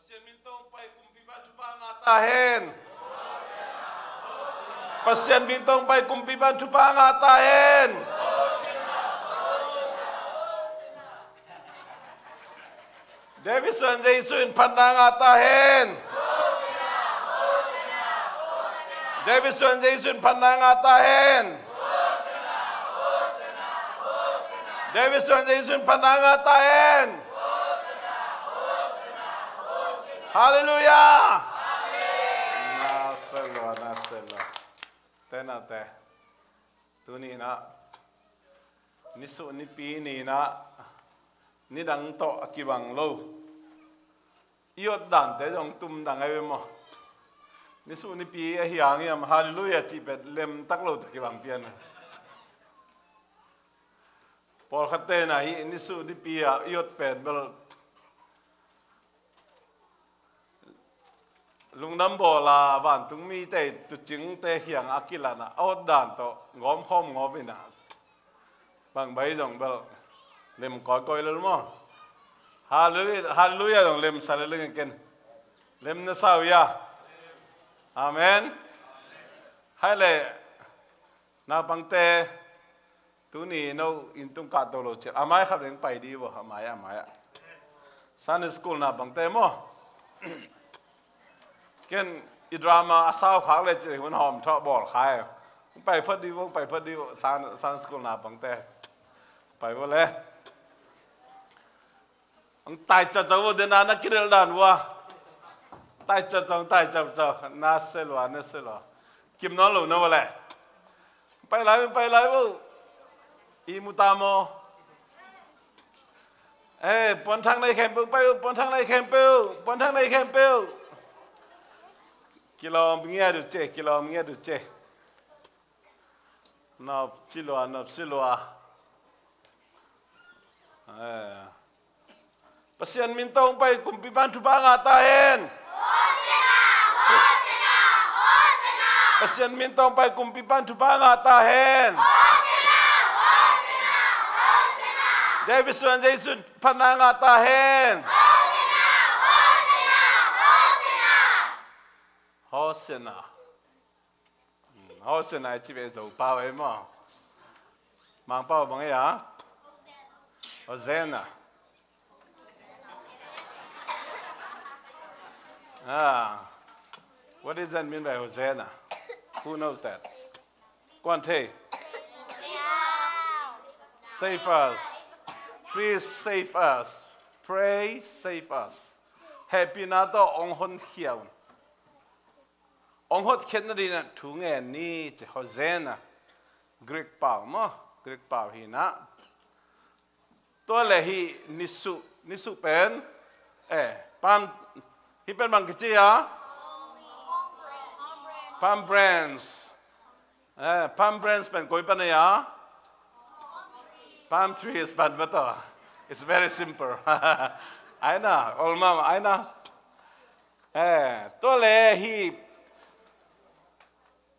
Pasien mintong pai kumpiban cuba ngatahin. Pasien mintong pai kumpiban cuba ngatahin. David Swan Jason pandang ngatahin. David Swan Jason pandang ngatahin. David Swan Jason pandang ngatahin. Hallelujah. Naselo. Tenate. Tuni na. Nisuh ni pi ni na. Ni dang to akibang lo. Iot dan te jong tum dang ai mo. Nisuh ni pi a hiang yam hallelujah chi bet lem tak lo akibang pian. Paul khatte na hi nisuh ni pi a iot pet bel lung nam bo la van tung mi te tu ching te hiang akilana out dan to ngom khom ngomina bang bai jong bel lem koi lo mo hallelujah jong lem sale leng ken lem na sao ya amen hai le na bang te tu ni no in tung ka to lo che amai khap leng pai di bo amai Sunday school na bang te mo Ken drama asal khang le che hun hom tho bol khai pai phật đi san school na bang te pai bo le ang tai cha cha wo de na na kirel dan wa tai cha na se lo kim no lo no le pai lai wo i mutamo pon thang nei khem pu pai pon thang nei khem pu kilo mngia du che nop silwa pasien mintong pai kumpiban tu banga tahen pasien mintong pai kumpiban tu banga tahen David Swan Jason pananga tahen Hosena chỉ về dầu bao ấy mà mang bao bằng ấy à Hosanna what does that mean by Hosanna who knows that Quan Thê save us please save us pray save us happy na to ong hon hiao ông hốt khen nó đi nè thú nghe ni chỉ Hosanna Greek bảo hi na tôi là hi Nisuh pen palm hi pen bằng cái gì à palm branch pen koi pen này à palm tree is pen betul it's very simple I know all mom I know tôi là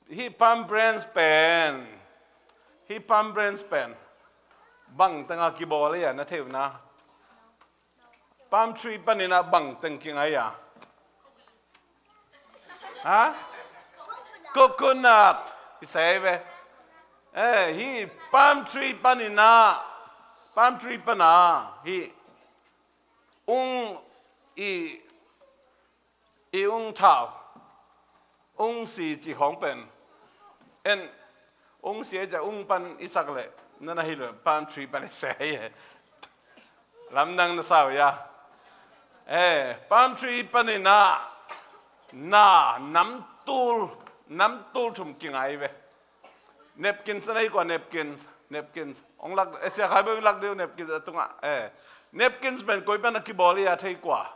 He palm branch pen bang tanga kibole ya na theu na palm tree panina bang tengking aya coconut isaive he palm tree pana he ung thao ung si chỉ hong pen en ung siจะung pan isak le nana hilo palm tree pan sai lam nang na sao ya palm tree panina na nam tul thum kingai ve napkins nai ko napkins ong lak asia khai be lak deu napkins atunga napkins ben koi pan ki boli ya thei kwa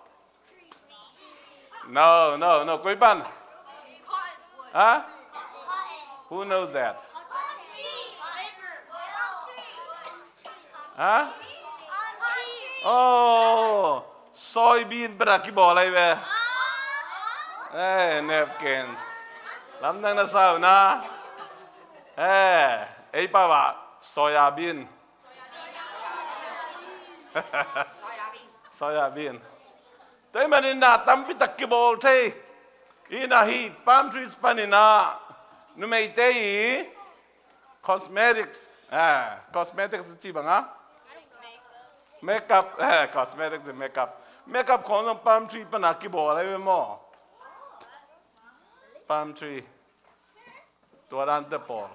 no koi pan Who knows that? Oh, soybean beraki boleh be. Napkins. Lam nang na sao na? Pa wa soybean. Soybean. แต่มันนี่นาตั้มพิตักกิบอลเทอีน่าฮีpalm treesปานินานุไม่เตย cosmetics cosmetics จีบังอ่ะ makeup cosmetics makeup ของน้อง palm tree ปนักกิบอลอะไรไปมั่ว palm tree ตัวด้านเตปอล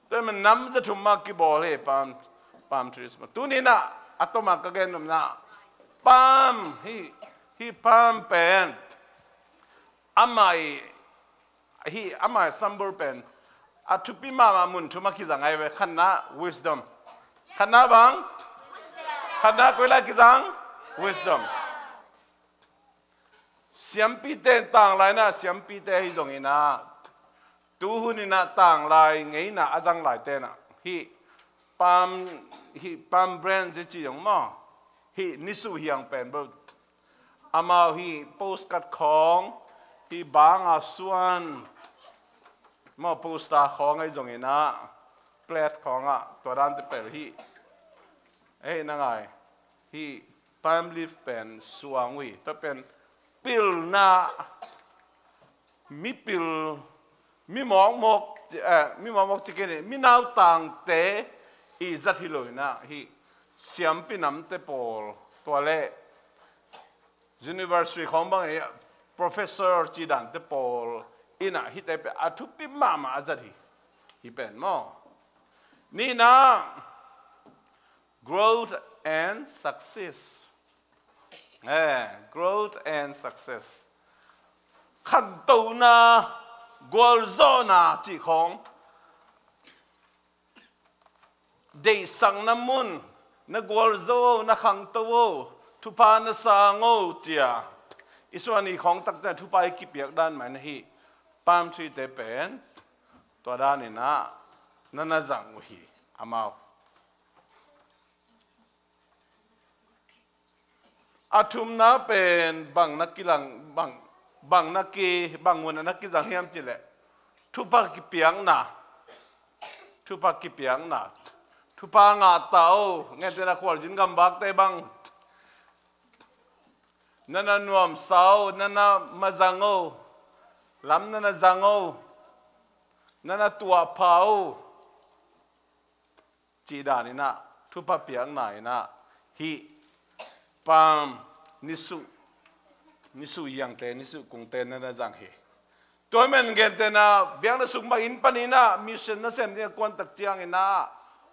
แต่มันน้ำจะทุ่มมากกิบอลเลย palm trees มาตัวนี้นะอัตมากกันนุ่มนะ palm ฮี palm เป็นอามัยซัมบูร์เป็นอัตุปิมามุนทุมาคิดจังไงเว้ขันนะ wisdom ขันนะบังขันนะกุยลาคิดจัง wisdom เสียมปีเตนต่างไรนะเสียมปีเตนตรงนี้นะตูหุนี่นะต่างไรไงนะอาจังไรเตนะฮีpalm brand จะจีอย่างมั้งฮีนิสุฮียังเป็นแบบอามาฮีโพสกัดของฮีบางอาส่วนมาโพสต์ของไอ้ตรงนี้นะแปลดของตัวด้านที่เป็นฮีนั่งไงฮีpalm leaf เป็นสว่างวิถ้าเป็นปิลนะมีปิลมีหมอกจิกินมีนาวต่างเตอีจัดฮิโลนะฮีเสียมปีน้ำเตปอลตัวเล่ University ของบางอย่าง professor จีดันเตปอลอินะฮิเตเปอาทุปิมาจัดฮีเป็นมั้งนี่นะ growth and success growth and success ขันตูนะกอลโซนาจีของเดสังน้ำมุนนักกอลโซนักขังตัวทุพานสางโอเจียอิสวานีของตักแต่ทุพายกิเปียกด้านมันฮีปามทรีเตเป็นตัวด้านนี้นะนั่นน่ะจังฮีอามาอาทุมนะเป็นบางนักกีฬาบางนักกีบางวันนักกีฬาเฮียมจิเลทุพากิเปียงนะทุพางาเต้าเงี้ยแต่ละคนจินกำบักแต่บางนั่นน่ะนวมสาวนั่นน่ะมาจังโอลำนั่นน่ะจังโอนั่นน่ะตัวเผาจีดานี่นะทุพาเปียงไหนนะฮีปามนิสุยังเตนิสุคงเตนั่นน่ะจังเฮตัวมันเกินเตนะเบียงน่ะสุกมาอินปานีนะมิชชั่นน่ะเส้นเนี่ยกวนตักเจียงอินะ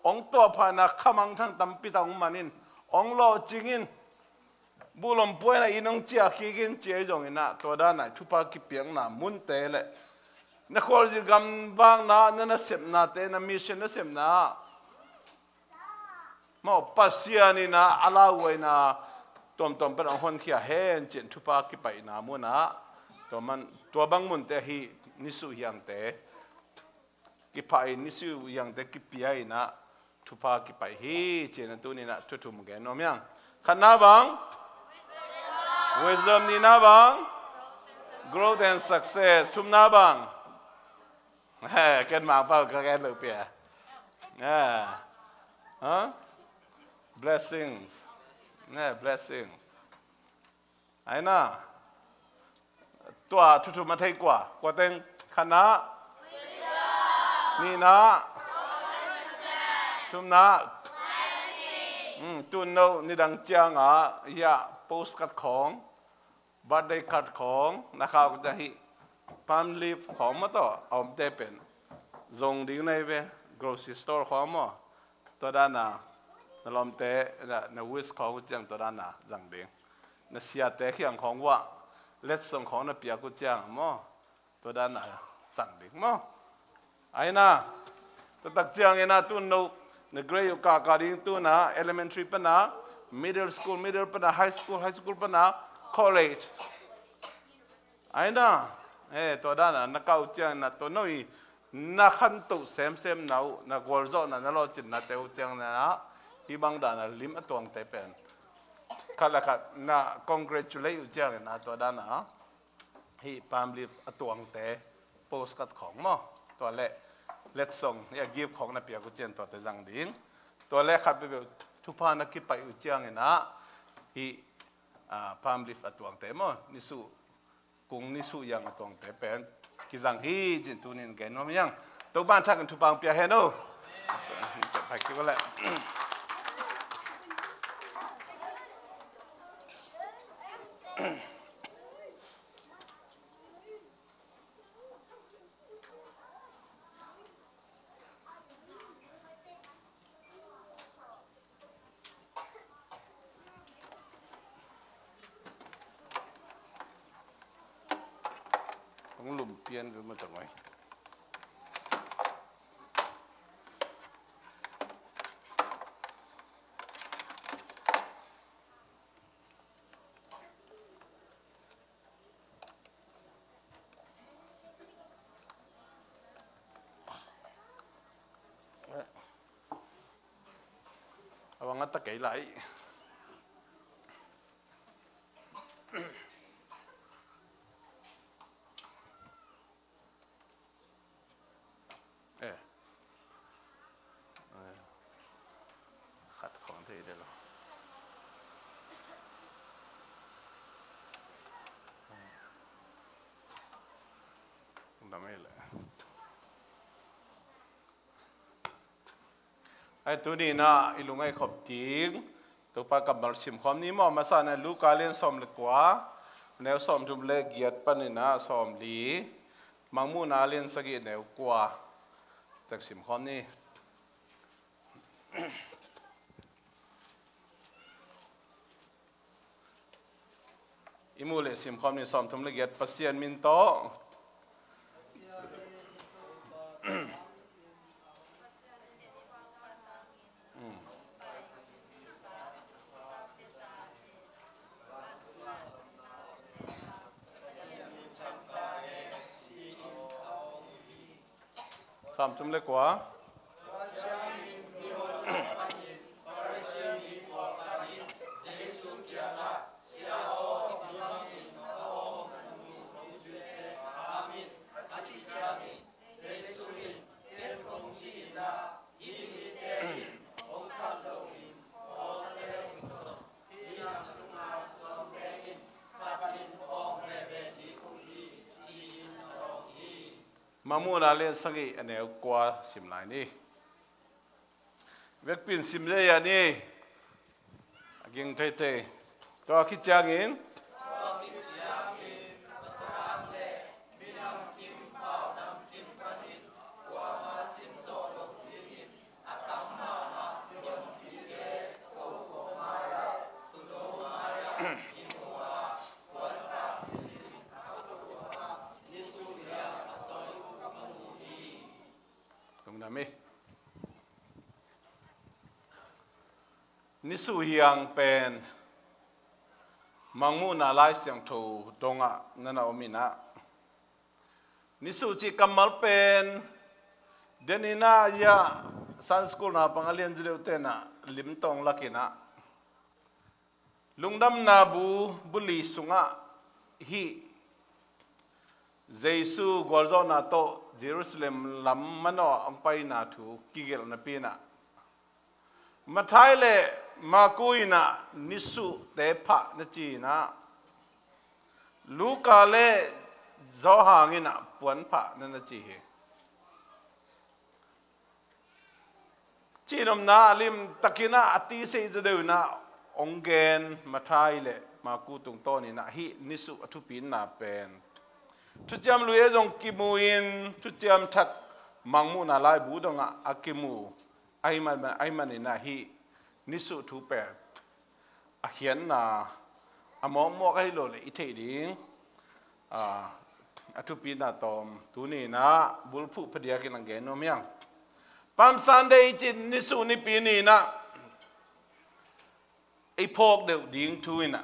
องตัวพานะขมังทั้งตั้มปิตาองมันินองโลจิงินบุลมป่วยนะอินองเจียกิกินเจียจงอินะตัวด้านไหนทุพากิเปียงนะมุนเตะเลยนักขวดจิกำบางนะนั่นน่ะเสพนะเตนะมิชชั่นน่ะเสพนะมาปัสยานี่นะอาลาเวนะตอมเป็นองคนขี้เห็นเจนทุพากิไปนะมุนะตัวบางมุนเตะฮีนิสุยังเตะกิไปนิสุยังเตะกิปียนะทุพากิไปฮีเจนตัวนี้นะทุมแกนอมยังขันนาบัง wisdom นี่นาบัง growth and success ทุมนาบังเกินมาเปล่าก็แกนเลยเปียblessings blessings ไอ้น่ะตัวทุมาเทกว่าเต็งคณะนี่นะทุมนะตุนโนนี่ดังเจียงอย่าโพสกัดของบัตรได้คัดของนะครับก็จะให้palm leafของมาต่อเอาเตเป็นซงดิ้งในเว grocery store ของมาตัวด้านน่ะนลอมเตนวิสของจังตัวด้านน่ะจังดิ้งนเสียเตะเขียงของว่าเล็ดส่งของนเปียกุจังมาตัวด้านน่ะจังดิ้งมาไอ้น่ะตัวตักจังไอ้น่ะตุนโนในเกรย์กาดิ้งตัวน่ะ elementary ปะน่ะ middle school ปะน่ะ high school ปะน่ะ college ไอ้น่ะตัวด้านน่ะนักเอาจังน่ะตัวน้อยนักขันตุเซมน่ะนักวอลโซน่ะนั่นเราจิตน่ะเตวจังน่ะที่บางด้านน่ะลิมตัวงเตเป็นข้าละขัดน่ะ congratulate จังน่ะตัวด้านน่ะที่ปามลิฟตัวงเตโพสกัดของมั้งตัวเล่เล็ดส่งเนี่ยกิฟของน่ะเปียกุเจนตัวเตจังดิ้งตัวเล่ขัดไปแบบทุพานักกิไปอุจังน่ะที่ พามลิฟอตวงเตมอนิสุกุงนิสุยังอตวงเตเป็นกิจังฮีจินตุนินแกนอมยังตัวบ้านทักกันทุปังเปียเฮโนจะไปคิดว่าแหละต้องหลุมเปลี่ยนกันมาจากไหนเอาวางตะเกียบไหลขัดของที่เดียวทำไม่เลยไอ้ตัวนี้นะอีลุงไอ้ขบจริงตัวปากกับมาชิมความนี้มอมาสานลูกาเลียนสอมเล็กกว่าแนวสอมจุ่มเล็กเกียดปันนี่นะสอมลีมังมูนาเลียนสกีแนวกว่าจากชิมความนี้อิมูเลสิมความนี้สอมจุ่มเล็กเกียดปัสเซียนมินโตสามจุ่มเล็กกว่ามามูนาเลียนสังกีอันเดียวกว่าสิมไหนนี่เวกปินสิมเลยอันนี้กิงเทตัวคิดจางอินนิสุยังเป็นมังมูนาไลเสียงถูดงะนั่นเอามินะนิสุจิกัมมัลเป็นเดนินายาสันสกุลนาปังเลียนจิเลวเตนะลิมตองลักินะลุงดำนาบุลีสุงะฮีเจสุกอลโซนาโตเยรูซาเล็มลัมมันออังไปนาทูกิเกลนาปีนะมาไทยเลยมาคุยนะนิสุเตปะนจีนะลูกาเลจอหางินะปวนปะนั่นจีเหจีนมนาลิมตะกินะอติเสจะเดินนะองเกนมาไทยเลยมากูตุงโตนี่นะฮินิสุอทุปินนาเป็นทุจามลุยจงกิมูอินทุจามทักมังมูนาลายบูดงะอากิมูไอมันนี่นะฮินิสุทูเปดอาเขียนนะอมองมอกให้โลเลยอิเทดิงอทุปีนาตอมตัวนี้นะบุลผู้พเดียกินังเกนโนเมียงปั๊มซันเดย์จินนิสุนิปีนี้นะไอพอกเดือดดิ้งทุยนะ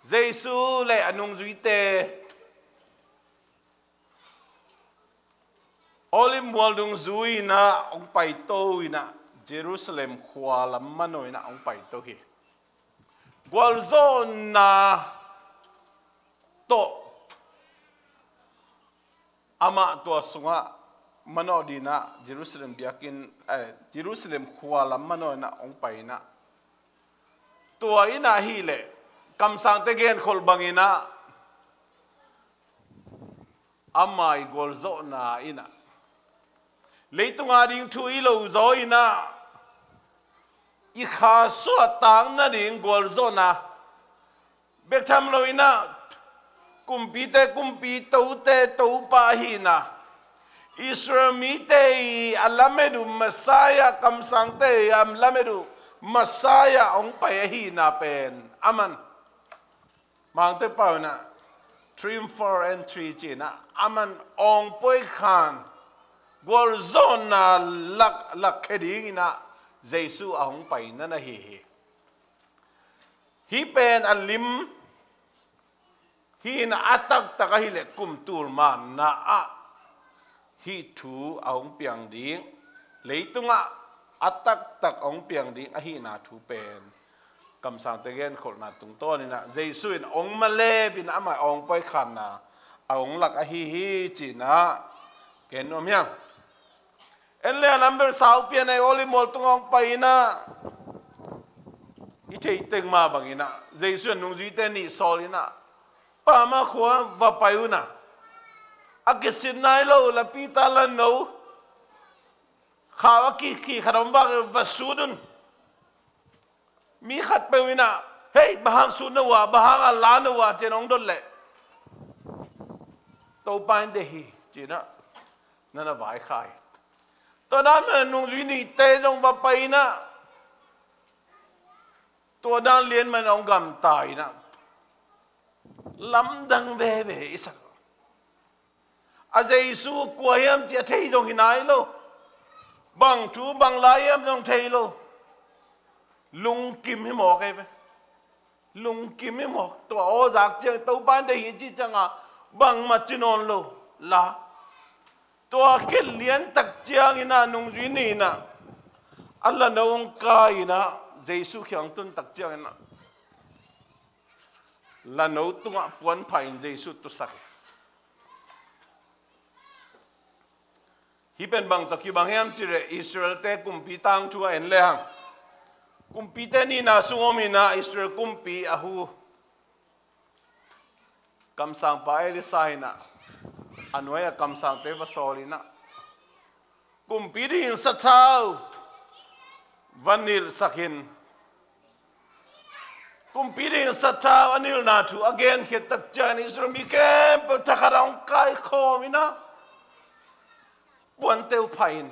เจสุเลยอนุงจุยเตอลิมวัลดุงจุยนะองไปโตยนะเยรูซาเล็มขวาลำมันหน่อยนะองไปโตฮีกวลโซนาโตอามาตัวสุงะมันอดีนะเยรูซาเล็มเบียกินเยรูซาเล็มขวาลำมันหน่อยนะองไปนะโต tua ina hi le kam sang te gen khol bangina amai gol zo na ina leitunga ding thu i lo zo ina i kha so tang na ding gol zo na bek tham lo ina kumpi to pa hi na Israel mi te alamedu Messiah kam sang te am lamedu Messiah ong pa hi na pen aman mang te pau na 3 4 and 3 china aman ong poi khan gol zona lak kheding na Jesu ahong pai na na hi pen alim hi na atak takahile kumtul man na a hi thu ahong piang ding leitunga atak tak ong piang ding a hi na thu pen kam sang te gen khol na tung to ni na Jesu in ong male bin ama ong poi khan na ong lak a hi china ken nom yang en le number sau pian ai oli mol tung ong pai na i thei teng ma bangina Jesu nung ji te ni solina pa ma khwa va payuna akisin nai lo la pita la no khawa ki kharom ba vasudun mi khat pewina hey bahang sunawa bahang la no wa chenong dol le to pain de hi china nana vai khai to na nung ji ni te jong ba pai na to dan lien man ong gam tai na lam dang ve isak a Jesu kwa yam chia thei jong hinai lo bang chu bang lai yam jong thei lo lung kim hi mo kai ve lung kim hi mo to o jak chiang to ban de hi chi changa bang ma chinon lo la to khel lien tak chiang ina nung ji ni na alla nong ka ina Jesu khiang tun tak chiang ina la no tunga puan phain Jesu tu sak hi pen bang takyu bang hem chire Israel te kumpi tang thua en le hang kumpi te ni na sungomi na Israel kumpi ahu kam sang pa e sai na anoya kam sang te va soli na kumpi ring sa thau vanil sakin kumpi ring sa thau anil na thu again khet tak chan Israel mi kem pa thakarang kai khomina buan teu phain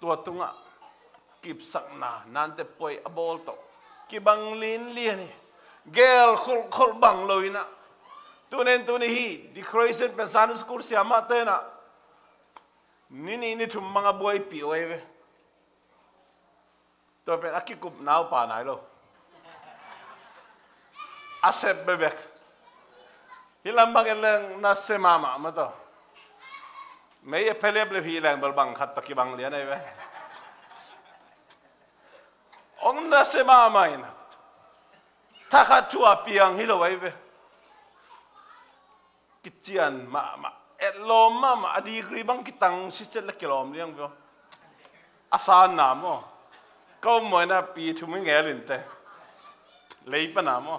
tua tunga kip sakna nan te poi abol to ki bang lin liani gel khol bang loina tunen hi di croisen pensan school siama te na ni thum manga boy pi oe to pe akikup nau pa nai lo asep bebek hilam bang eleng na semama ma to mấy pelep le hi lang bal bang khat taki bang lian ai ve ong na se ma mai na tha kha chua piang hi lo ai ve kichian ma et lom ma adi gri bang kitang si chet la kilom liang ve asan na mo ko mo na pi thu mi nge lin te lei pa na mo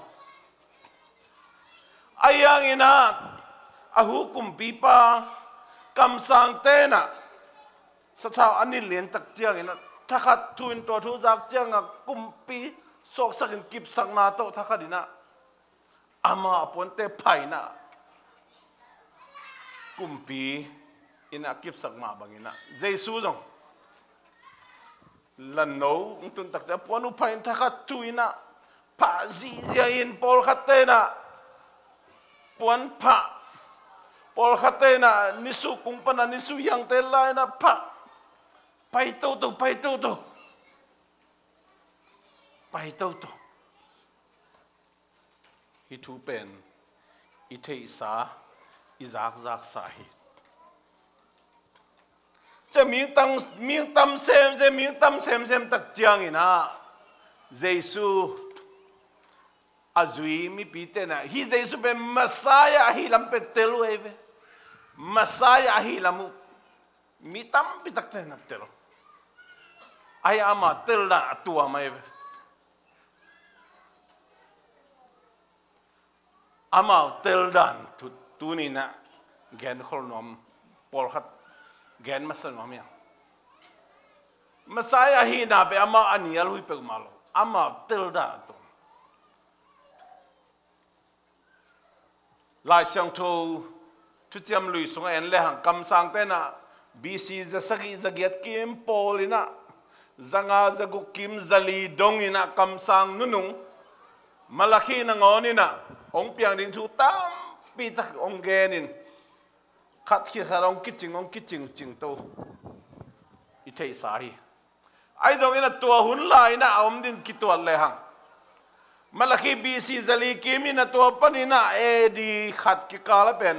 ayang ina ahu kum pi pa kam sang te na sa thao anil lien tak chiang ina thakhat thuin to thu jak chiang a kumpi sok sakin kip sang na to thakadina ama ponte phaina kumpi ina kip sak ma bangina Jesu jong lan no tun tak cha ponu phain thakhat thuina pha ji in pol khatena pon pha Paul khatena Nisuh kumpana Nisuh yang telai na pa pai to hi thu pen i thei sa i zak sa hi cha ming tam sem tak chiang ina Jesu azui mi pitena hi Jesu be Messiah hi lam pe telu eve Messiah hi lamu mi tam pitak te na telo ai ama tel da tua mai อามาเตลดันตูนี่นะแกนขลนอมปอลขัดแกนมาสนอมยังมาสายฮีนาไปอามาอันนี้ลุยไปกุมาโลอามาเตลดันตุลายเสียงทูทุจมลุยสงเอ็นเลหังคำสั่งเต้นนะบีซีจะสกิจะเกียรกิมโพลินะจังอาจะกุกิมจะลีดงอินะคำสั่งนุ่งมาลักีนังอนี่นะองเปียงดินทูตามปีตักองเกนินขัดขี้ขารองกิจจิงจิงโตอิเทสาฮีไอ้ตรงนี้นะตัวหุ่นลายนะอมดินกิตัวเลยหังมาลักีบีซีจะลีกิมินะตัวปนินะเอดีขัดกิกาลเป็น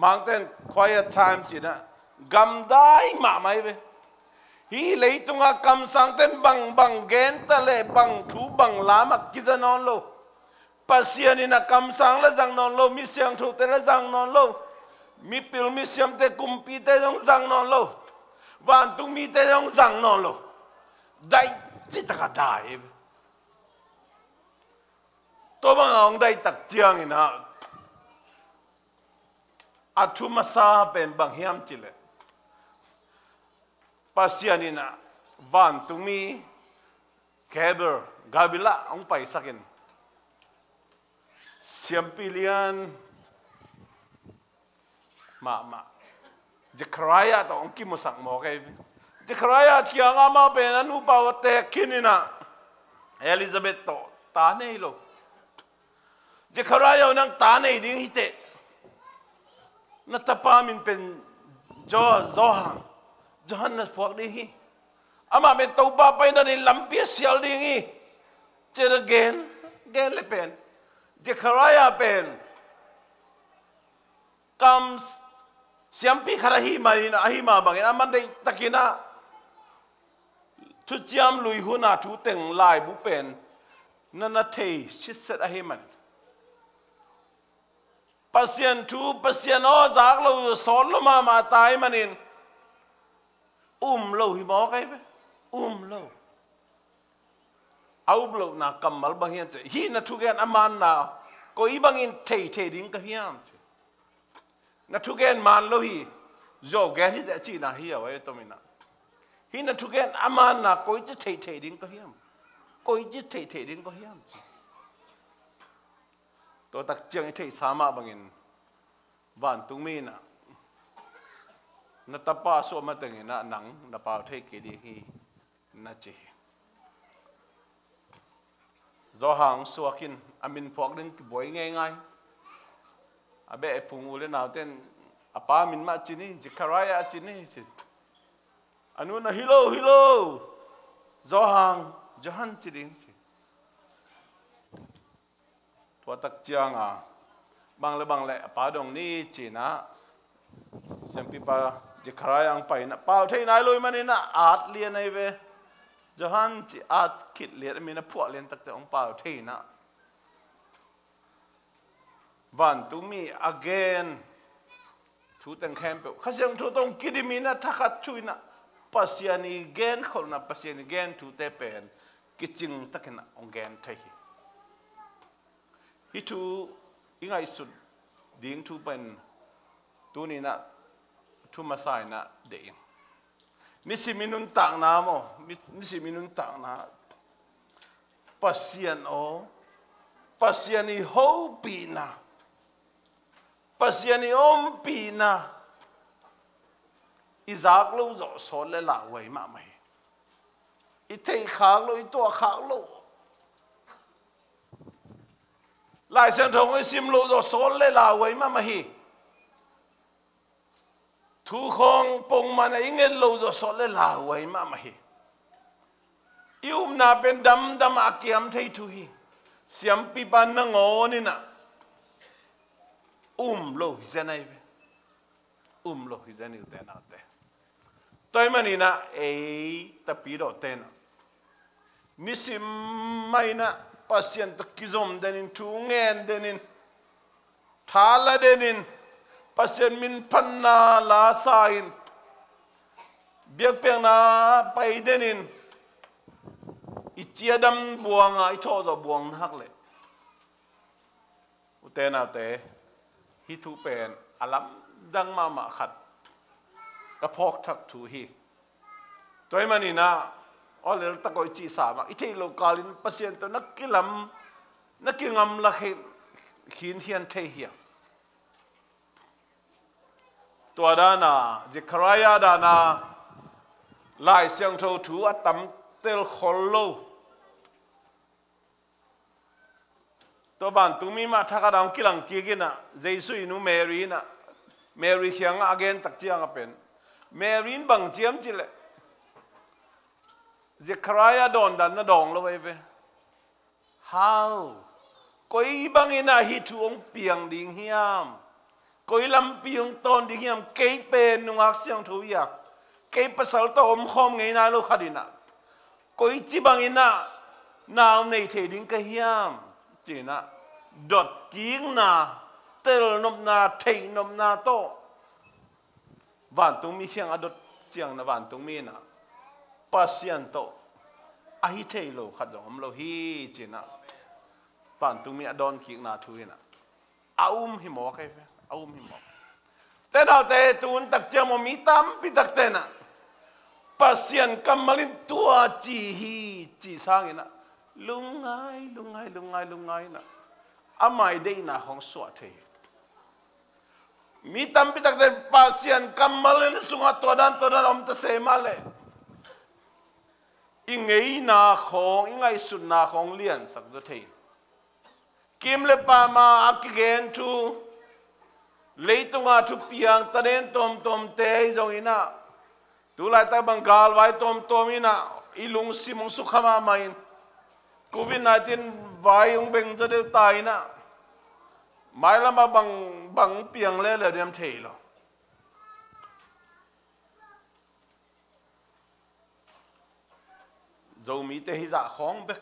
มังเต้น quiet time จีนะกำได้มาไหมเว้ฮีเลยตุงกำสังเต้นบังเกนตะเลบังทูบังลามักกิจนอนโลปัสยานินะคำสั่งละจังนอนโลมีเสียงถูกแต่ละจังนอนโลมีปิลมีเสียงแต่กุมปีแต่ยองจังนอนโลวันตุงมีแต่ยองจังนอนโลได้จิตกระได้ตัวบางองได้ตักเจียงอินะอัตุมาซาเป็นบางเฮียมจิเลปัสยานินะวันตุงมีแคเบอร์กาบิละองไปสักินSiambilian ma Jekraya to ongki mosak mo kay Jekraya chiang ama ben anu pawate kinina Elizabeth to tanay lo Jekraya nang tanay ding hite natapamin pen Zohang Johannes puak ding hi ama ben to pa pa na ni lampias sial ding hi Cher gen le pen Jekaraya pen comes siampi kharahi marina ahima bangin amande takina tu jam lui huna tu teng lai bu pen nana thei chiset ahiman pasien o jak lo sol lo ma tai manin lo hi mo kai be lo au blo na kamal bangin che hi na thu gen aman na ko i bangin thei ding ka hiam che na thu gen man lo hi zo gen hi da chi na hi ya wai to mina hi na thu gen aman na ko i thei ding ka hiam ko i thei ding ka hiam to tak chiang thei sama bangin van tung mi na tapa so ma teng na nang na pa thei ke di hi na chi Zohang suakin amin phok ding boy ngay abe phung ule naw ten apa min ma chini Jekaraya chini anu na hilo Zohang Johan chiding tua tak chiang bang le apa dong ni china sempi pa Jekaraya ang pai na pau thei nai loi manina at lian ai ve Johan chỉ át kít liệt mình nó phụ lên tất cả ông bảo thế na van tu mi again thu teng khem pe khasang thu tong kidi mi na thakat chui na pasiani gen khol na pasiani gen thu te pen kiching takena ong gen thai hi thu ingai sut ding thu pen tu ni na thu masai na de Nisi minun tang na mo, nisi minun tang na. Pasian i ho pina, pasian i pina. Izak lo zo so le la wei ma mai. Itei khak lo ito khak lo. Lai sen thong i sim lo zo so le la wei ma mai. Thu khong pong mana ingel lo zo so le la wei ma ma hi na pen dam akiam thei thu hi siam pi ban na ngo ni na lo zenai lo zenai te na te toi mani na ta pi do te na nisim mai na pasien ta kizom denin thu ngen denin thala denin pasien min panna la sain biak peng na pai denin ichiadam buanga itho zo buang hak le ute na te hi thu pen alam dang ma khat ka phok thak thu hi toy manina olel takoi chi sa ma ithei lokalin pasien to nakingam la khin hian thei hi tua da na Zechariah da na lai siang tho thu atam tel kholo to ban tumi ma thaka dang kilang ki na Jesu inu Mary khiang again tak chiang a pen Mary bang chiam chile Zechariah don dan na dong lo ve how koi bang ina hi thu ong piang ding hiam koi lam piang ton ding hiam kei pen nungak siang thu ya kei pasal to om khom ngei na lo khadina koi chi bang ina naw nei the ding ka hiam china dot kieng na tel nom na thei nom na to van tung mi khiang adot chiang na van tung mi na pasien to a hi thei lo khat jong lo hi china van tung mi adon kieng na thu na hi mo kai fe hi mo te nào te tun tak chiang mo mi tam pi tak te na pasien kamalin tua chi sang ina lungai na amai dei na hong so the mi tam pi tak te pasien kamalin sunga to dan om ta se male ingei na khong ingai sun na khong lian sak do the kim le pa ma akigen tu leitunga thu piang tanen tom te jong ina tu lai ta bangal vai tom ina ilung simong sukhama main COVID-19 vai ong beng za de tai na mai lama bang piang le dem thei lo Zomi te hi za khong bek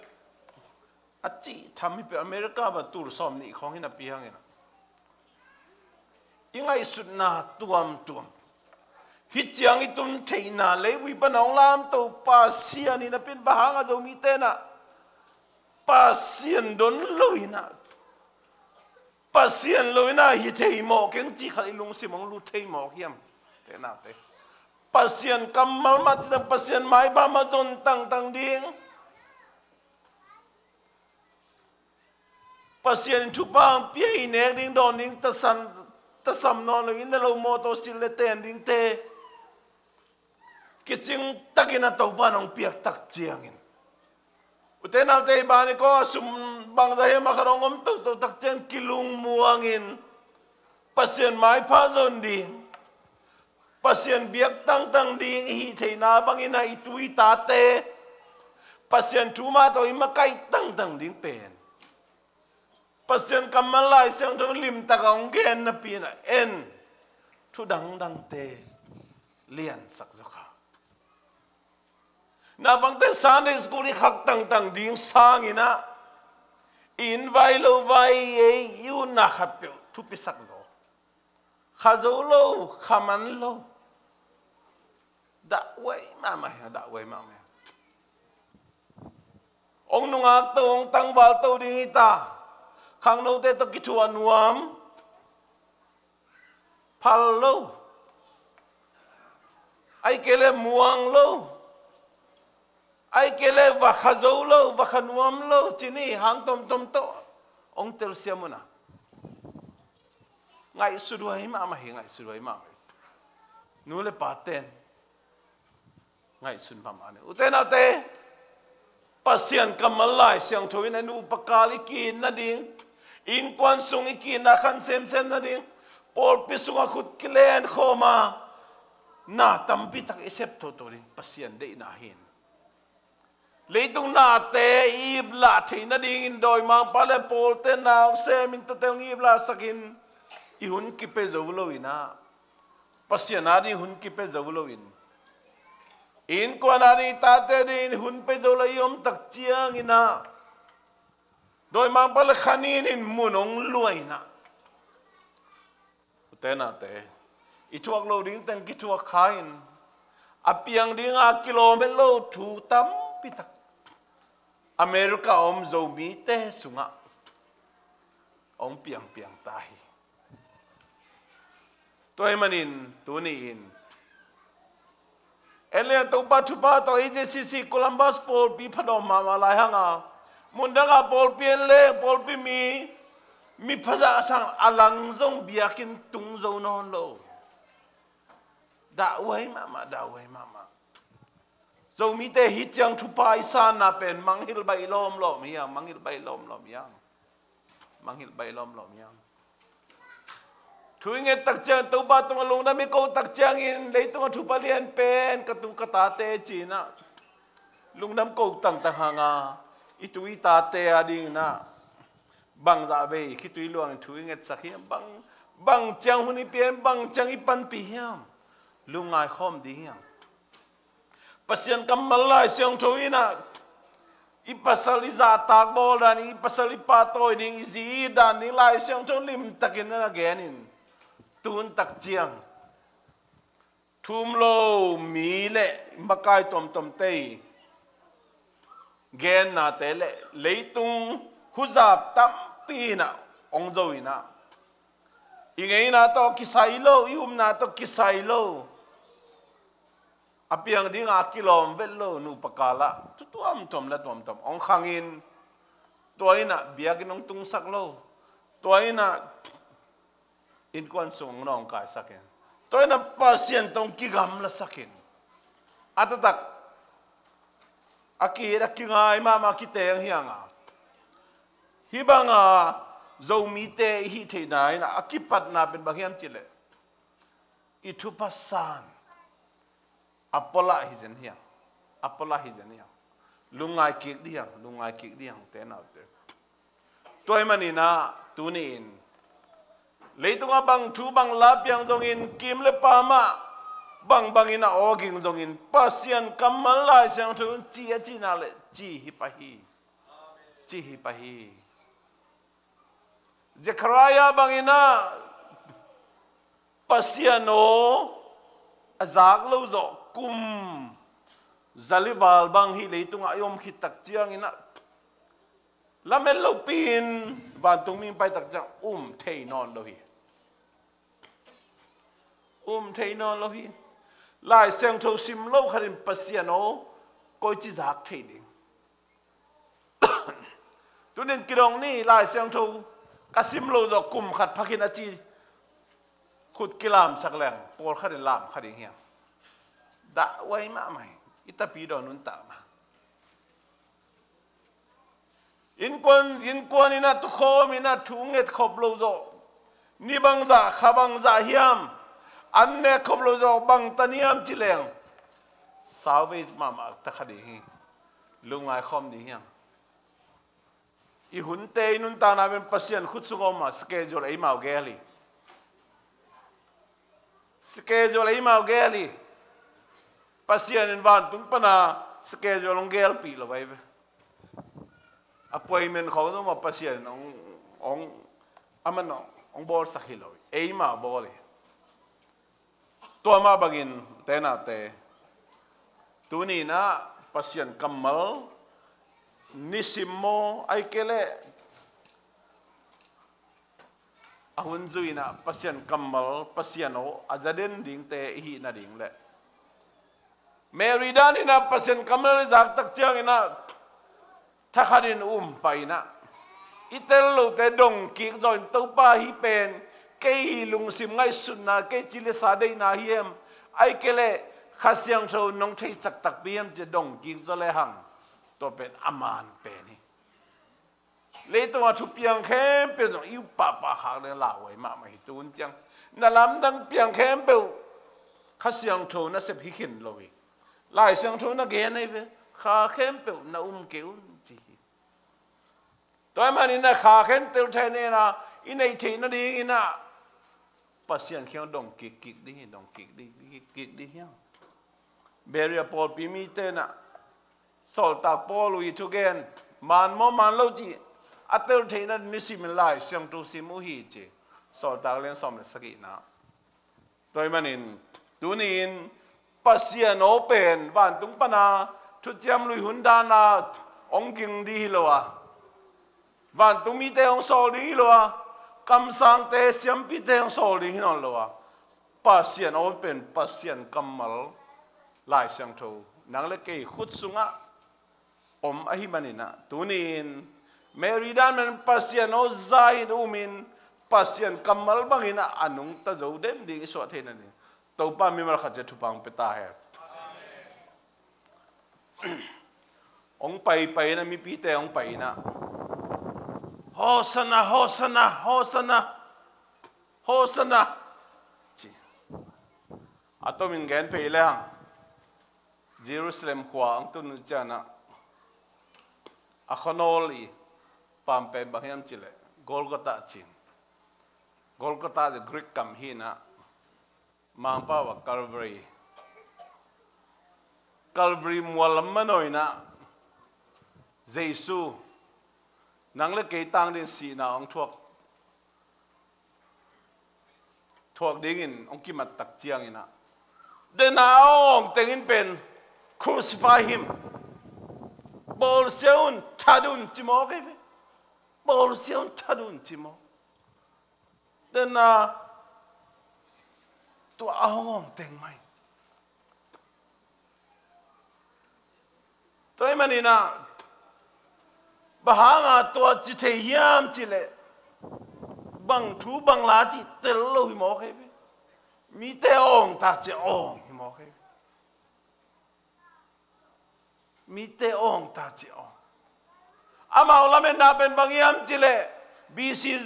achi thami pe America ba tur som ni khong ina piang ina ingai sutna tuam hi chiang itum theina lewi banong lam to pasian ina pin bahanga Zomi te na pasien don loina hi thei mo keng chi khali lung simong lu thei mo hiam te na te pasien kamal ma chang pasien mai ba ma zon tang ding pasien thu pang pi ne ding don ding ta sam non in lo mo to sil le ten ding te kiching takina to ba nong piak tak chiang in uten al te ba ni ko sum bang da he ma kharong om to tak chen kilung muangin pasien mai pha zon ding pasien biak tang ding hi theina bangina itui ta te pasien thu ma to ima kai tang ding pen pasien kamalai sang thong lim takong gen na pina en thu dang te lian sak zokha na bang te Sunday school ni khak tang ding sang ina in vai lo vai e yu na khat pe thu pi sak zo khazo lo khaman lo da wei ma ong nunga to ong tang wal to ding ta khang no te to ki chu anuam phal lo ai kele muang lo ai kele va khazo lo va khanuam lo chini hang tom to ong tel siamuna ngai suduai ma nu le paten ngai sun pam ane uten ate pasien kamalai siang thoin anu pakali ki na ding in kwan sung ki na khan sem na ding por pisunga khut kilen khoma na tampi tak isep to ding pasien de na hin leitung na te ibla thina ding in doi mang pale pol te na sem in to te ibla sakin ihun ki pe zolo ina pasien adi hun ki pe zolo in kwanari tate din hun pe zolo yom tak chiang ina doi mang pale khanin in munong luaina utena te ituak lo ding teng kituak khain apiang ding a kilometer lo thu tam pitak America om Zomi te sunga องเปียงตายตัวมันอินตัวนี้อินเอเลียนตัวปัจจุบันตัวzcc Columbus Paupiพนมมาลายหังอ่ะมุนดังอ่ะPaupiเล่Paupiมีภาษาสังอลังซงเบียกินตุงโจนอนโลด่าไว้มาZomi te hitjang tupai sana pen manghil bai lom lo miang manghil bai lom lo miang thuing et tak chang to ba tong long na mi ko tak chang in lei tong thupalian pen katu kata te china lungnam ko tang ta hanga itui ta te ading na bang za ve khitui luang thuing et sakhiam bang chang huni pen bang chang ipan pi hiam lungai khom ding yang pasien kamalai siang thoina ipasal iza tak bol dan ipasal ipatoy ding izi dan ni lai siang thon lim takin na genin tun tak chiang thum lo mi le makai tom te gen na te le leitung huzap tam pi na ong zoina ingei na to kisai lo ium na to kisai lo apiang ding kilom velo nu pakala tuam tom ong khangin toina biagin ong tung sak lo toina in kwan song nong kai sakin toina pasien tong kigam la sakin atatak akira kingai mama kiteng hianga hibanga Zomi te hi the nai na akipat na ben baghiam chile itu pasan apola hizen hiang lungai kik diang te nau te toy manina tunin leitung abang thu bang lapiang jongin kim le pama bangina oging jongin pasian kamalai sang thu chi na le chi hi pahi Zechariah bangina pasiano azak lo zo kum zalival bang hi leitung ayom khitak chiang ina lamel lo pin van tung min pai tak chang thei non lo hi lai seng tho sim lo kharin pasiano koi chi zak thei ding tunin kirong ni lai seng tho kasim lo zo kum khat phakin achi khut kilam sakleng por kharin lam kharin hiang da wai ma mai itapi do nun ta ma in kon ina to khom ina thunget khop lo zo ni bang za khabang za hiam anne khop lo zo bang taniam chileng sawe mama ta khadi hi lungai khom di hiang I hun te nun ta na ben pasien khut sungoma schedule ai mau geli pasien in van tung pana schedule ong gel pi lo bai appointment kho no ma pasien ong amano ong bol sakhilo ei ma bole to ma bagin te na te tuni na pasien kamal nisimo ai kele ahun zuina pasien kamal pasiano azaden ding te hi na ding le Mary dan ina pasien kamal zak tak chiang ina thakharin paina itel lo te dong ki join to pa hi pen ke lung sim ngai sunna ke chile sa dei na hiam ai kele khasiang tho nong thei sak tak biam je dong ki zole hang to pen aman peni le to thu piang khem pe no yu pa ha le la wai ma mai tun chang na lam dang piang khem pe khasiang tho na se hi khin lo wi lai siang tho na ge nei ve kha khem pe na keu chi toy mani na kha khem tel the ne na inai the na di ina pasien khiang dong kik di hiang beria pol pi mi te na sol ta pol wi tu gen man lo ji atel the na mi sim lai siang tu simu hi che sol ta len som le sagi na toy manin tunin pasien open van tung pana thu jam lui hun da na ong ging di lo a van tung mi te ong sol di lo a cầm sang te xiêm pi te sol đi hinon lo à pasien open pasien kamal lại sang thâu nang le ke khut sunga ahi manina tunin meridan men pasien o zain umin pasien kamal bangina anung ta zo dem ding so the na ni to pa mi mar kha thu pang peta he ông pai na mi pi te ông pai na Hosanna, Hosanna, Hosanna, Hosanna. Ato min gen pe lang Jerusalem kwa ang tunu chana akhonoli pampe bahiam chile Golgotha chin Golgotha the Greek kam hina mangpa wa Calvary mualam manoina Jesus nang le ke tang din si na ong thuak ding in ong ki mat tak chiang ina de na ong tengin pen crucify him bol seun thadun chimo ke bol seun thadun chimo de na tu ong teng mai toy manina bahanga to chi the yam chi le bang thu bang la chi tel lo hi mo ke mi te ong ta chi ong hi mo ke mi te ong ta chi ong ama la men na ben bang yam chi le bc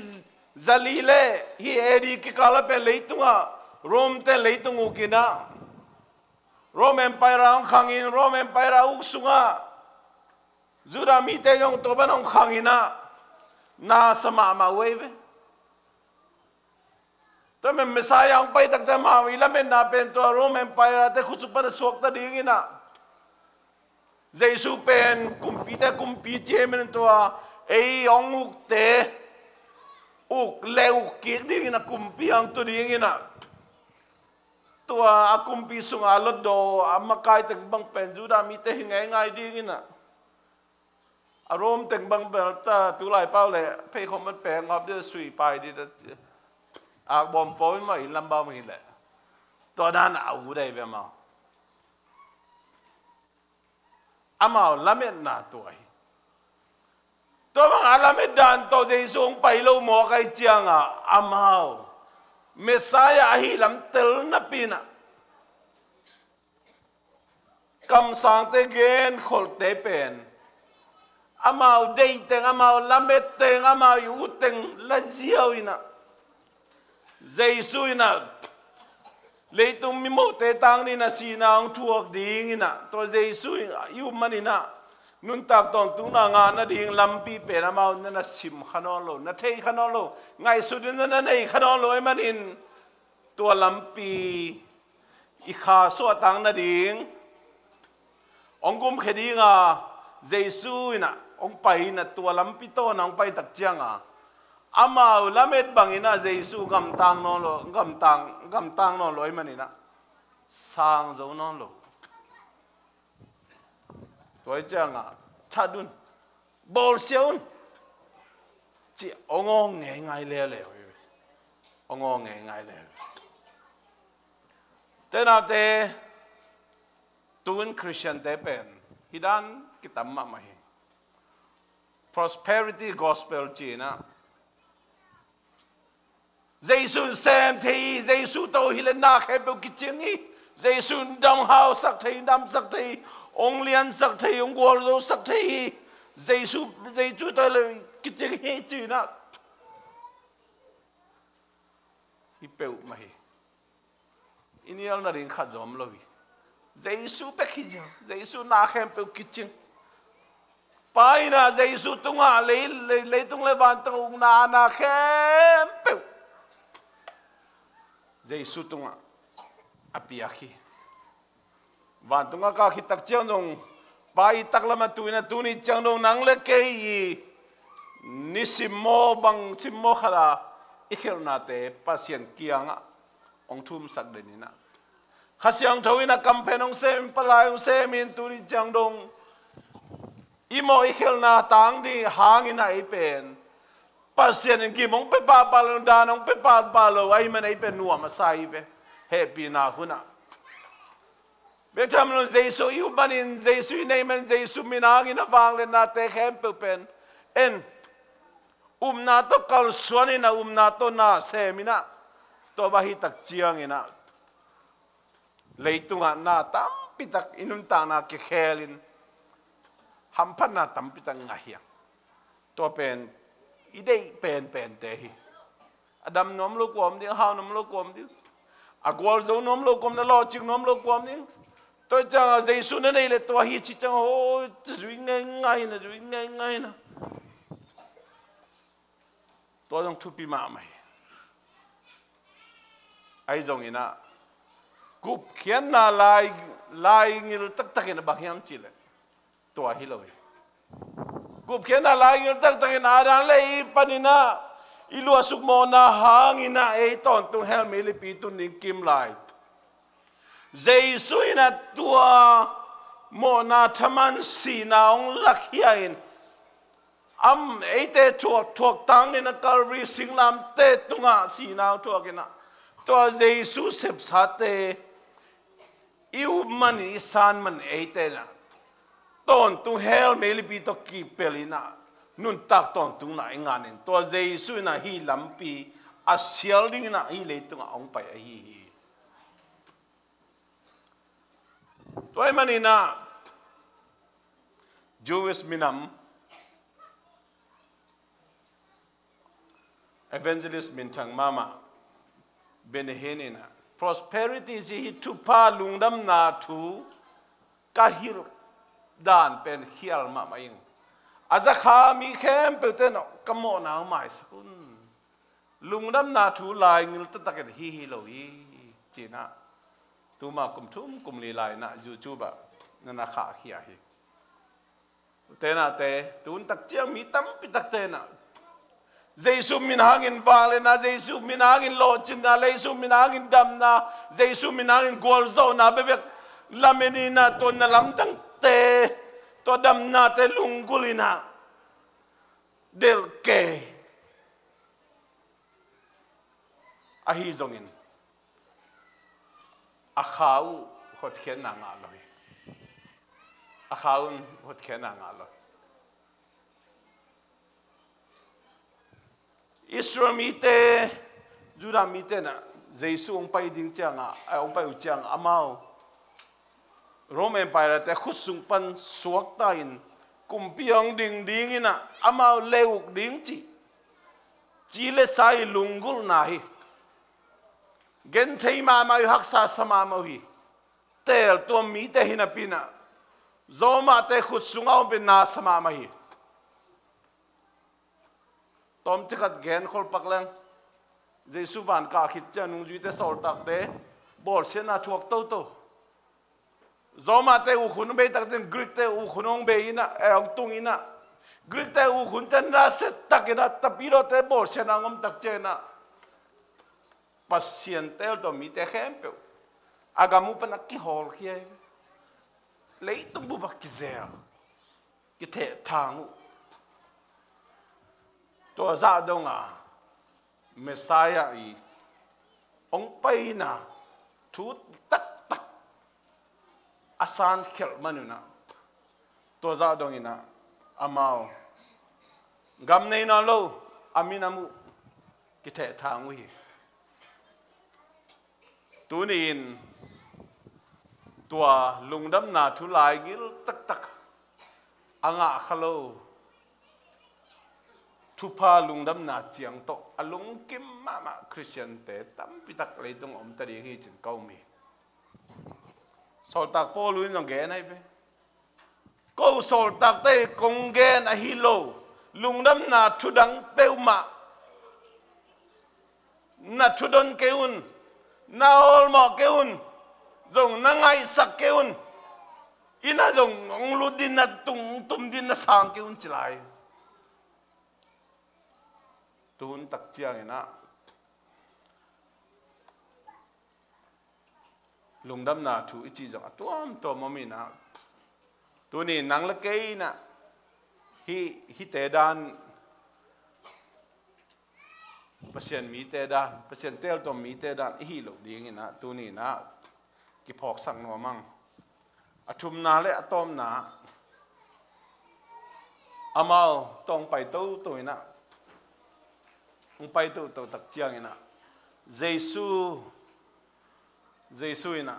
zalile hi edi ki kala pe leitunga rom te leitungu kina Rome Empire ang khangin Rome Empire uksunga Juda mi te yong to ban ong khangina na sama ma weve to me Messiah ang pai tak ma wi la men na pen to Rome Empire te khutsu pa sok ta dingina Jesus pen kumpi che men to ei ong uk te uk leu ki dingina kumpi ang to dingina to akumpi sunga lodo amakai teng bang pen Juda mi te ngai dingina Arom teng bang belta tu lai pau le pe khom man pe ngop de sui pai di a bom poi mai lam ba mai le to dan au dai be ma amao lamet na toi to bang alamet dan to je sung pai lo mo kai chiang amao Messiah hi lam tel na pina kam sang te gen khol te pen amao dei teng amao lamet teng amao yu teng la ziao ina Jesus ina leitung mi mo te tang ni na sina ang thuak ding ina to Jesus yu manina nun tak tong tu na nga na ding lampi pe na amao na sim khanolo na thei khanolo ngai sudin na nei khanolo e manin to lampi i kha so tang na ding ongum khedinga Jesus ina ong pai na tua lampi to na ong pai tak chianga ama lamet bangina Jesus gam tang no lo manina sang zo no lo toi chianga thadun bol seun chi ong ngai le ong ngai le tenate tuan Christian te pen hidan kitam ma mai prosperity gospel china Jesus sem thei Jesus to hilen na khep ki chingi Jesus dam hao sak thei dam sak thei ong lian sak thei ong gol zo sak thei Jesus to le ki chingi china hi peu mai inial na ring khat zom lo wi Jesus pe ki Jesus na khem pe ki ching pai na Jesus tunga le tung le ban tung na khem pe Jesus tunga apiaki van tunga ka khi tak chiang jong pai tak lama tuina tuni chang dong nang le ke nisimo bang simmo khala ikhel na te pasien kianga ong thum sak denina khasiang thawina kampenong sem palayong semin tuni chang dong imo ikhel na tang di hangina ipen pasien in ki mong pe pa lo da nong pe pa lo ai man ai pe nuwa masai pe happy na huna be tham lo Jesu yu banin Jesu nei man Jesu minang ina wang le na te khem pe pen en na to kal suani na na to na semina to ba hi tak chiang ina leitunga na tam pitak inun ta na ke khelin hampan na tam pitak ngahia to pen idei pen te hi adam nom lo kom di ha nom lo kom di agwal zo nom lo kom na lo ching nom lo kom ni to chang Jesu na nei le to hi chi chang ho zui ngai na to dong thu pi ma mai ai zong ina gup khian na lai ngil tak ina bang hiam chi le to hi lo gup khian na lai ngil tak ina dan le panina ilu asuk mo na hangina e ton tu hel mi li pi tu ning kim lai Jesu ina tua mo na thaman si na ong lakhiain am ete chuak tang ni na Calvary singlam te tunga si na chuak ina to Jesu sep sate iu mani san man ete na ton tu hel me li pi to ki pelina nun tak ton tu na inganin to Jesu na hi lampi asial ding na hi le tunga ong pai hi toy manina Jewish minam evangelist mintang mama benehenina prosperity ji tu pa lungdam na tu kahir dan pen khial ma maing aza kha mi khem pe te no kamo na mai sakun lungdam na tu lai ngil ta taken hi lo hi china tu ma kum thum kum li lai na youtube na kha khia hi te na te tun tak chiang mi tam pi tak te na Jesu minangin vale na Jesu minangin lo chin na Jesu minangin dam na Jesu minangin gol zo na bebek lamenina to na lam tang te to dam na te lungulina del ke ahi zongin akhau hot khen na nga loi akhau hot khen na nga loi Israel mite Judah mite na Jesu ong pai ding changa ong pai uchang amao Rome Empire te khusung pan suak ta in kumpiang ding ina amao leuk ding chi le sai lungul na hi gen thei ma ma haksa sama mo hi tel to mi te hinapina zoma te khusungao bin na sama ma hi tom chikat gen khol paklang Jesu van ka khit cha nung ju te sol tak te bol se na thuak to zoma te u khun be tak ten Greek te u khunong be ina ong tung ina Greek te u khun chan na set tak ina tapiro te bol se na ngom tak che na pasien tel to mi te khem pe agamu pa nak ki hol khie lei tum bu bak ki zel ki the thang to za donga Messiah i ong pai na thu tak asan khel manuna to za dongina amao gam nei na lo aminamu ki the thang wi tunin tua lungdam na thu lai gil tak anga khalo thupa lungdam na chiang to alung kim mama Christian te tam pitak leitung om tari hi chin kau mi sol tak po luin nong ge nai pe ko sol tak te kong ge na hi lo lungdam na thudang peuma na thudon keun na ol mo keun jong na ngai sak keun ina jong ong ludin na tum din na sang keun chilai tun tak chiang ina lungdam na thu ichi jong atuam to momina tuni nang la ke na hi te dan pasien mi te dan pasien tel to mi te dan hi lo ding ina tu ni na ki phok sang no mang athum na le atom na amal tong pai to to ina ong pai to to tak chiang ina Giêsu ina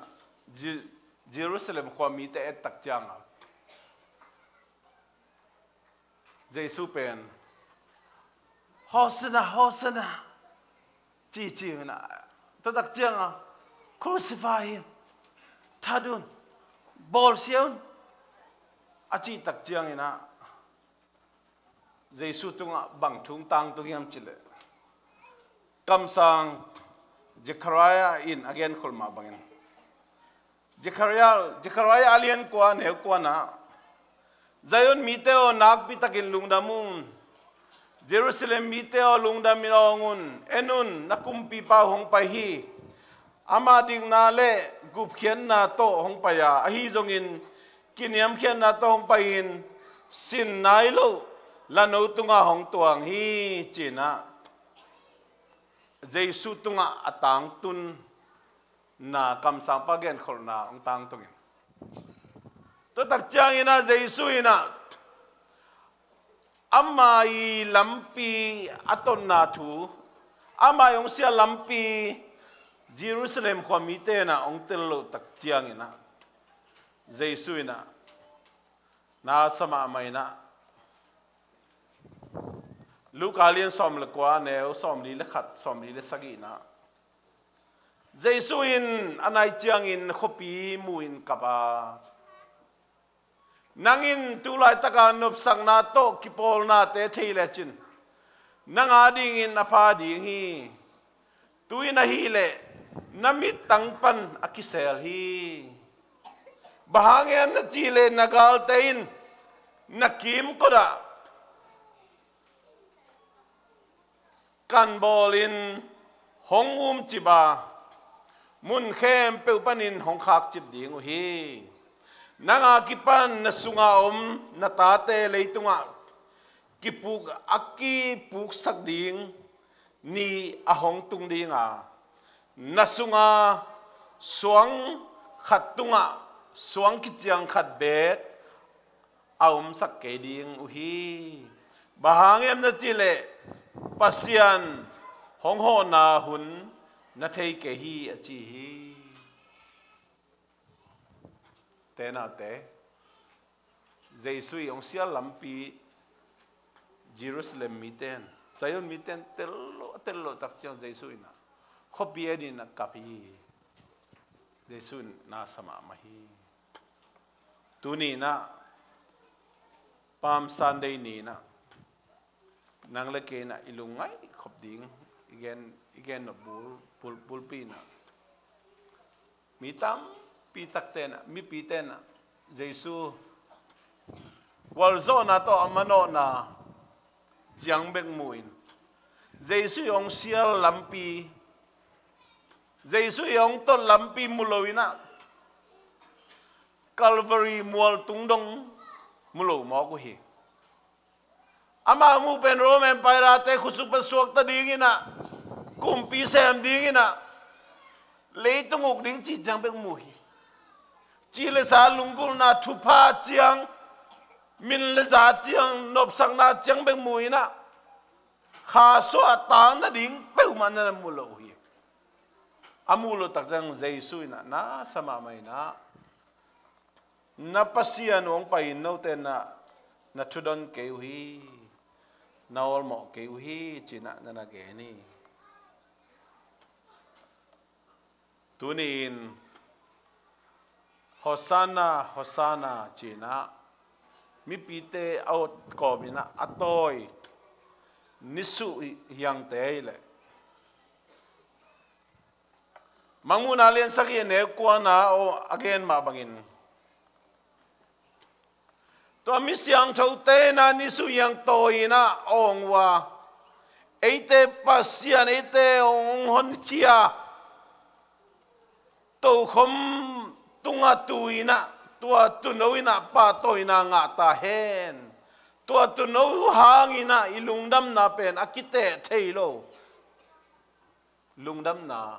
Jerusalem khwa mi te et tak chiang Giêsu pen Hosanna chi na ta tak chiang crucify him thadun bol sion achi tak chiang ina Giêsu tunga bang thung tang tu hiam chile kam sang Zechariah in again khulma bangin Zechariah alien kwa ne kwa na Zion miteo nak pitakin lungdamun Jerusalem miteo lungdaminongun enun nakumpi pa hong pahi ama ding na le gup khian na to hong paya ahi jongin kiniam khian na to hong pain sin nai lo lano tunga hong tuang hi china Giêsu tunga atang tun na kam sang pagen kholna ong tang tungin to tak chiang ina Giêsu ina amai lampi aton na thu amai ong sia lampi Jerusalem khomite na ong tello tak chiang ina Giêsu ina na sama mai na Luka lian som le kwa neo som li le khat som li le sagi na Giêsu in anai chiang in khopi muin kapa nangin tulai taka nop sang na to kipol na te theile chin nanga ding in afa ding hi tuina hi le namit tangpan akisel hi bahangem na chile nagal tein nakim koda kan bolin hongum chiba mun khem peupanin hongkhak chip ding hi nanga kipan nasunga natate leitunga kipuk aki puk sak ding ni ahong tung dinga nasunga suang khatunga suang kichiang khat bet aum sak ke ding uhi bahangem na chile pasian hongho na hun na thei ke hi achi hi te na te Giêsu ong sia lampi Jerusalem miten Zion miten tello tak chiang Giêsu ina khopie ni na kapi Giêsu na sama mahi tuni na Palm Sunday ni na nang le ke na ilungai khop ding igen na bul pi na mitam pi tak te na mi pi te na Giêsu wal zo na to amano na jiang bek muin Giêsu yong sial lampi Giêsu yong to lampi muloina Calvary mual tungdong mulo mo ko hi ama mu pen Roman Empire te khusup suak ta dingina kumpi sem dingina leitung uk ding chi jang bek mu hi chi le sa lungkul na thupa chiang min le za chiang nop sang na chiang bek mu ina kha so ta na ding peu man na mu lo hi amulo tak jang Giêsu ina na sama mai na pasian ong pai no te na thudon ke hi naol mo ke hi china na ge ni tunin Hosanna china mi pite out ko bina atoi Nisuh yang teile mangmun alien saki ne kwa na o again ma bangin to mi siang thau te na Nisuh yang toina ongwa eite pasian eite ong hon kia to khom tunga tuina tua tunoina pa toina nga ta hen tua tuno hangina ilungdam na pen akite theilo lungdam na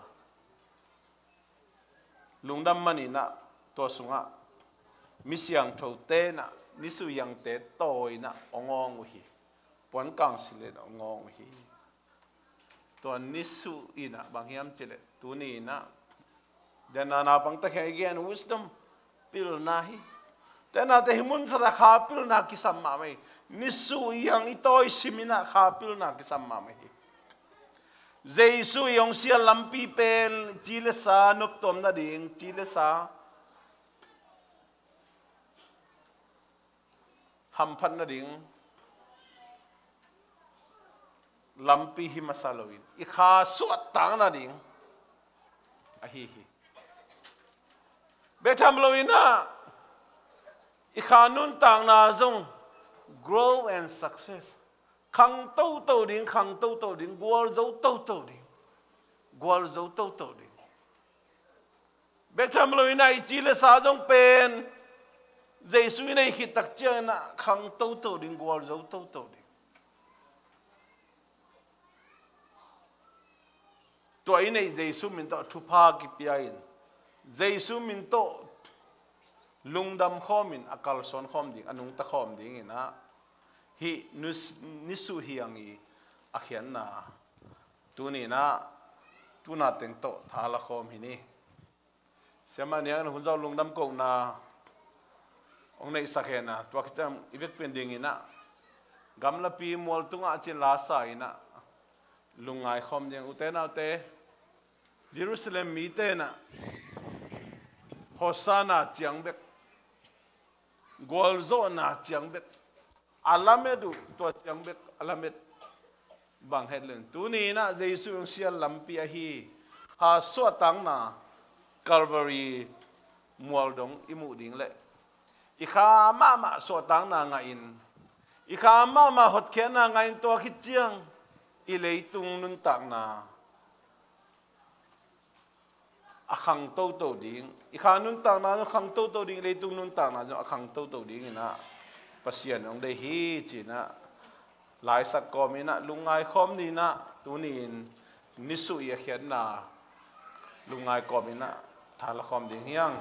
lungdam mani na to sunga misyang thote na nisu yang te toy na ongong hi pon kang sile na ongong hi to nisu ina banghiam chile tuni na dana na pang ta again wisdom pil nahi tena te himun sara khapil na kisamma mai nisu yang itoy simina khapil na kisamma mai Jesu yung siya lampi pel chile sa noptom na ding chile sa hampan na ding lampi himasalawin ikha suat tang na ding ahihi betam lawin na ikha nun tang na zong grow and success khang tâu tâu đinh khang tâu tâu đinh gwal dấu tâu tâu đinh gwal dấu tâu tâu đinh betam lo inai chile sa jong pen Jesu inai khit tak chia na khang tâu tâu đinh gwal dấu tâu tâu đinh to inai Jesu min to thupa ki piain Jesu min to lungdam khomin akal son khom ding anung ta khom ding ina hi nisu hiangi akhian na tuni na tuna teng to thala khom hi ni sema niang hunjau lungdam ko na ong nei sakhena to kham ivek pending ina gamla pi mol tunga chin la sa ina lungai khom ding utena te Jerusalem mi te na hosana chiangbek golzo na chiangbek alamedu to chiangbek alamet bang hedlen tuni na Jesu yung siya lampi hi ha so tang na Calvary mualdong imu ding le ikha mama so tang na ngain ikha mama hot khen na ngain to khichiang ileitung nun tang na akhang to to ding ikha nun tang na khang to to ding ileitung nun tang na akhang to to ding ina pasian ong dei hi china lai sat ko mi na lungai khom ni na tunin nisu ya khian na lungai ko mi na thala khom ding hiang